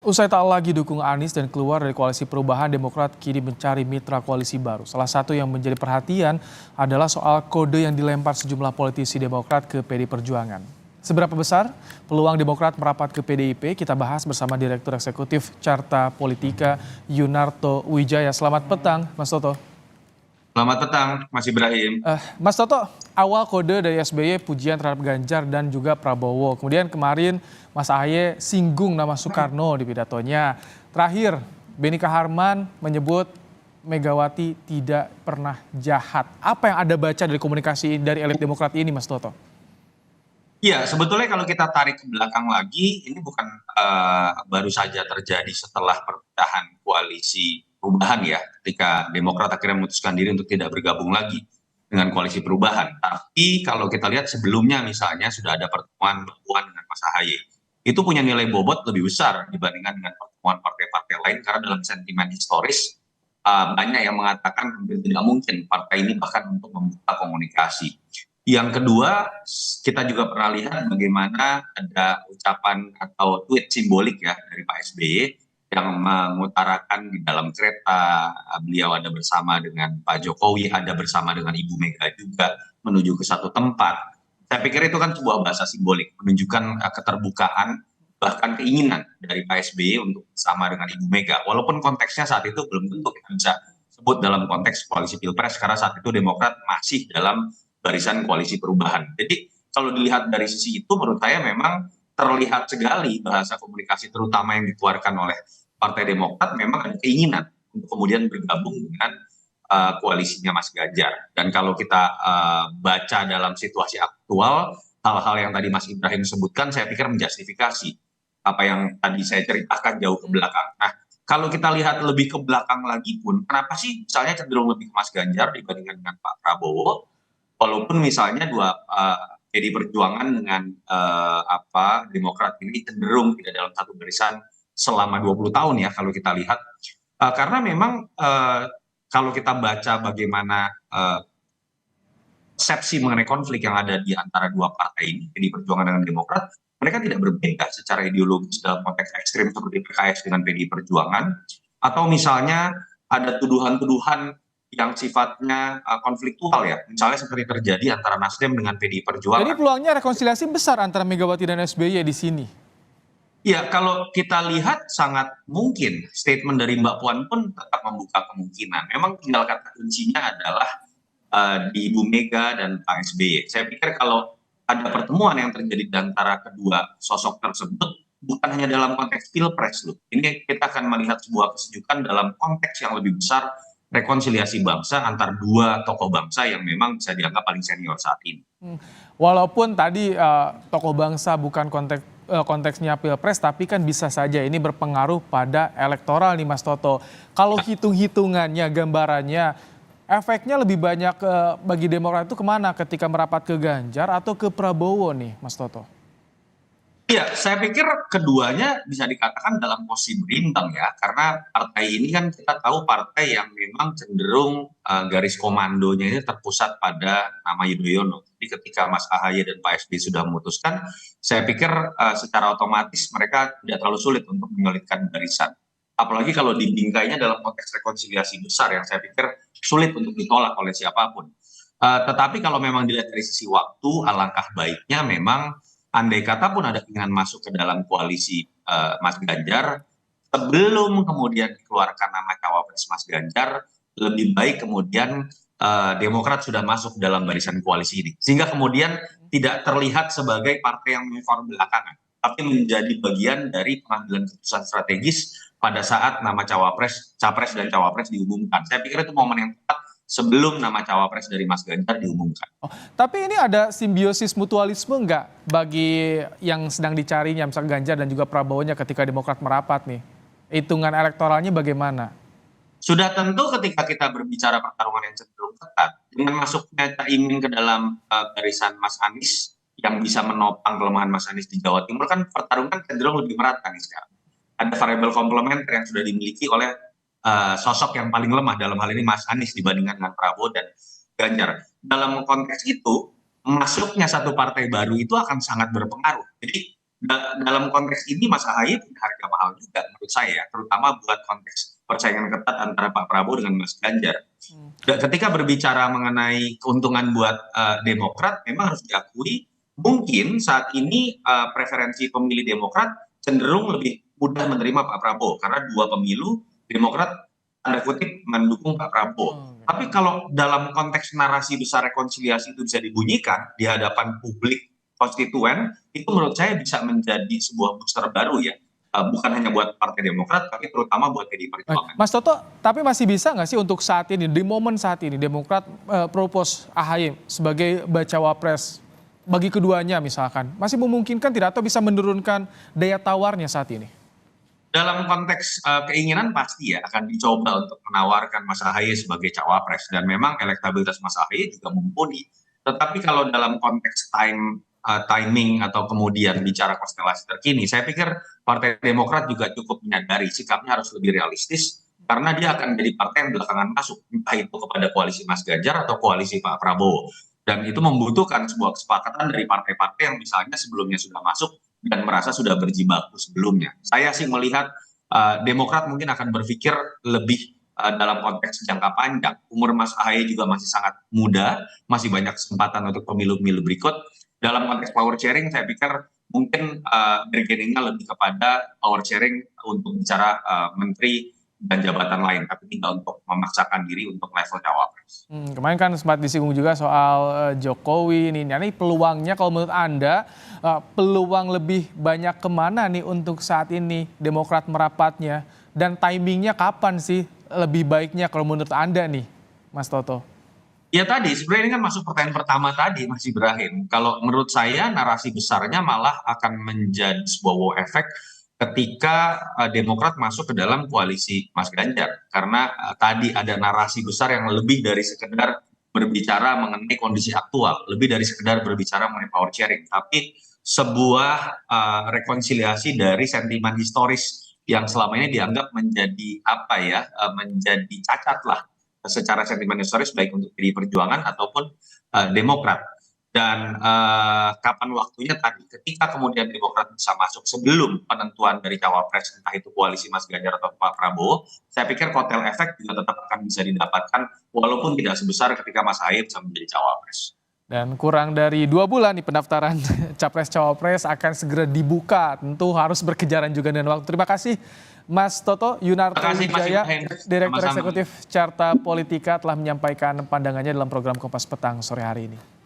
Usai tak lagi dukung Anies dan keluar dari koalisi perubahan, Demokrat kini mencari mitra koalisi baru. Salah satu yang menjadi perhatian adalah soal kode yang dilempar sejumlah politisi Demokrat ke PD Perjuangan. Seberapa besar peluang Demokrat merapat ke PDIP? Kita bahas bersama Direktur Eksekutif Carta Politika Yunarto Wijaya. Selamat petang, Mas Toto. Selamat petang, Mas Ibrahim. Mas Toto, awal kode dari SBY pujian terhadap Ganjar dan juga Prabowo. Kemudian kemarin Mas Ahaye singgung nama Soekarno di pidatonya. Terakhir, Benny Kaharman menyebut Megawati tidak pernah jahat. Apa yang Anda baca dari komunikasi dari elit Demokrat ini, Mas Toto? Iya, sebetulnya kalau kita tarik ke belakang lagi, ini bukan baru saja terjadi setelah perpecahan koalisi perubahan ya, ketika Demokrat akhirnya memutuskan diri untuk tidak bergabung lagi dengan koalisi perubahan. Tapi kalau kita lihat sebelumnya misalnya sudah ada pertemuan Mbak Puan dengan Mas Ahaye. Itu punya nilai bobot lebih besar dibandingkan dengan pertemuan partai-partai lain karena dalam sentimen historis banyak yang mengatakan hampir tidak mungkin partai ini bahkan untuk membuka komunikasi. Yang kedua, kita juga pernah lihat bagaimana ada ucapan atau tweet simbolik ya dari Pak SBY yang mengutarakan di dalam kereta beliau ada bersama dengan Pak Jokowi, ada bersama dengan Ibu Mega juga menuju ke satu tempat. Saya pikir itu kan sebuah bahasa simbolik, menunjukkan keterbukaan bahkan keinginan dari Pak SBY untuk bersama dengan Ibu Mega. Walaupun konteksnya saat itu belum tentu kita bisa sebut dalam konteks koalisi Pilpres karena saat itu Demokrat masih dalam barisan koalisi perubahan. Jadi kalau dilihat dari sisi itu menurut saya memang terlihat sekali bahasa komunikasi terutama yang dikeluarkan oleh Partai Demokrat memang ada keinginan untuk kemudian bergabung dengan koalisinya Mas Ganjar. Dan kalau kita baca dalam situasi aktual, hal-hal yang tadi Mas Ibrahim sebutkan saya pikir menjustifikasi apa yang tadi saya ceritakan jauh ke belakang. Nah, kalau kita lihat lebih ke belakang lagi pun, kenapa sih misalnya cenderung lebih ke Mas Ganjar dibandingkan dengan Pak Prabowo? Walaupun misalnya PD Perjuangan dengan Demokrat ini cenderung tidak dalam satu barisan selama 20 tahun ya kalau kita lihat. Karena memang kalau kita baca bagaimana persepsi mengenai konflik yang ada di antara dua partai ini, PD Perjuangan dengan Demokrat, mereka tidak berbeda secara ideologis dalam konteks ekstrim seperti PKS dengan PD Perjuangan, atau misalnya ada tuduhan-tuduhan yang sifatnya konfliktual ya, misalnya seperti terjadi antara Nasdem dengan PDI Jadi Perjuangan. peluangnya rekonsiliasi besar antara Megawati dan SBY di sini. Ya, kalau kita lihat sangat mungkin statement dari Mbak Puan pun tetap membuka kemungkinan. Memang tinggal kata kuncinya adalah di Ibu Mega dan Pak SBY. Saya pikir kalau ada pertemuan yang terjadi di antara kedua sosok tersebut, bukan hanya dalam konteks pilpres loh. Ini kita akan melihat sebuah kesejukan dalam konteks yang lebih besar, rekonsiliasi bangsa antar dua tokoh bangsa yang memang bisa dianggap paling senior saat ini. Walaupun tadi tokoh bangsa bukan konteksnya pilpres, tapi kan bisa saja ini berpengaruh pada elektoral nih Mas Toto. Kalau hitung-hitungannya, gambarannya, efeknya lebih banyak bagi Demokrat itu kemana ketika merapat ke Ganjar atau ke Prabowo nih Mas Toto? Iya, saya pikir keduanya bisa dikatakan dalam posisi berimbang ya, karena partai ini kan kita tahu partai yang memang cenderung garis komandonya ini terpusat pada nama Yudhoyono. Jadi ketika Mas Ahaye dan Pak SBY sudah memutuskan, saya pikir secara otomatis mereka tidak terlalu sulit untuk menyulitkan barisan. Apalagi kalau dibingkainya dalam konteks rekonsiliasi besar yang saya pikir sulit untuk ditolak oleh siapapun. Tetapi kalau memang dilihat dari sisi waktu, alangkah baiknya memang andai kata pun ada keinginan masuk ke dalam koalisi Mas Ganjar, sebelum kemudian dikeluarkan nama cawapres Mas Ganjar, lebih baik kemudian Demokrat sudah masuk dalam barisan koalisi ini. Sehingga kemudian tidak terlihat sebagai partai yang menginform belakangan, tapi menjadi bagian dari pengambilan keputusan strategis pada saat nama capres dan cawapres diumumkan. Saya pikir itu momen yang tepat sebelum nama cawapres dari Mas Ganjar diumumkan. Tapi ini ada simbiosis mutualisme nggak bagi yang sedang dicarinya, misalnya Ganjar dan juga Prabowo-nya ketika Demokrat merapat nih? Hitungan elektoralnya bagaimana? Sudah tentu ketika kita berbicara pertarungan yang cenderung ketat, dengan masuknya Caimin ke dalam barisan Mas Anies yang bisa menopang kelemahan Mas Anies di Jawa Timur, kan pertarungan cenderung lebih merata nih sekarang. Ada variabel komplementer yang sudah dimiliki oleh sosok yang paling lemah dalam hal ini Mas Anies dibandingkan dengan Prabowo dan Ganjar. Dalam konteks itu, masuknya satu partai baru itu akan sangat berpengaruh. Jadi dalam konteks ini Mas Ahaye punya harga mahal juga menurut saya, terutama buat konteks persaingan ketat antara Pak Prabowo dengan Mas Ganjar. Dan ketika berbicara mengenai keuntungan buat Demokrat, memang harus diakui mungkin saat ini preferensi pemilih Demokrat cenderung lebih mudah menerima Pak Prabowo karena 2 pemilu Demokrat tanda kutip mendukung Pak Prabowo. Tapi kalau dalam konteks narasi besar rekonsiliasi itu bisa dibunyikan di hadapan publik konstituen, itu menurut saya bisa menjadi sebuah booster baru ya. Bukan hanya buat Partai Demokrat, tapi terutama buat PDI Perjuangan. Mas Toto, tapi masih bisa nggak sih untuk saat ini, di momen saat ini, Demokrat propose AHY sebagai bacawa pres bagi keduanya misalkan, masih memungkinkan tidak atau bisa menurunkan daya tawarnya saat ini? Dalam konteks keinginan pasti ya akan dicoba untuk menawarkan Mas Ahaye sebagai cawapres dan memang elektabilitas Mas Ahaye juga mumpuni. Tetapi kalau dalam konteks timing atau kemudian bicara konstelasi terkini, saya pikir Partai Demokrat juga cukup menyadari sikapnya harus lebih realistis karena dia akan menjadi partai yang belakangan masuk, entah itu kepada koalisi Mas Ganjar atau koalisi Pak Prabowo. Dan itu membutuhkan sebuah kesepakatan dari partai-partai yang misalnya sebelumnya sudah masuk dan merasa sudah berjibaku sebelumnya. Saya sih melihat Demokrat mungkin akan berpikir lebih dalam konteks jangka panjang. Umur Mas Ahaye juga masih sangat muda, masih banyak kesempatan untuk pemilu-pemilu berikut. Dalam konteks power sharing, saya pikir mungkin bargainingnya lebih kepada power sharing untuk bicara menteri dan jabatan lain, tapi tidak untuk memaksakan diri untuk level cawapres. Kemarin kan sempat disinggung juga soal Jokowi ini peluangnya kalau menurut Anda peluang lebih banyak kemana nih untuk saat ini Demokrat merapatnya dan timingnya kapan sih lebih baiknya kalau menurut Anda nih, Mas Toto? Ya tadi, sebenarnya ini kan masuk pertanyaan pertama tadi, Mas Ibrahim. Kalau menurut saya narasi besarnya malah akan menjadi sebuah wow effect ketika Demokrat masuk ke dalam koalisi Mas Ganjar. Karena tadi ada narasi besar yang lebih dari sekedar berbicara mengenai kondisi aktual, lebih dari sekedar berbicara mengenai power sharing, tapi sebuah rekonsiliasi dari sentimen historis yang selama ini dianggap menjadi menjadi cacat lah secara sentimen historis baik untuk PDI Perjuangan ataupun Demokrat. Dan kapan waktunya tadi, ketika kemudian Demokrat bisa masuk sebelum penentuan dari cawapres, entah itu koalisi Mas Ganjar atau Pak Prabowo, saya pikir kotel efek juga tetap akan bisa didapatkan, walaupun tidak sebesar ketika Mas Ahaye bisa menjadi cawapres. Dan kurang dari 2 bulan nih pendaftaran capres-cawapres akan segera dibuka. Tentu harus berkejaran juga dengan waktu. Terima kasih Mas Toto Yunarto Wijaya, Direktur Eksekutif Carta Politika telah menyampaikan pandangannya dalam program Kompas Petang sore hari ini.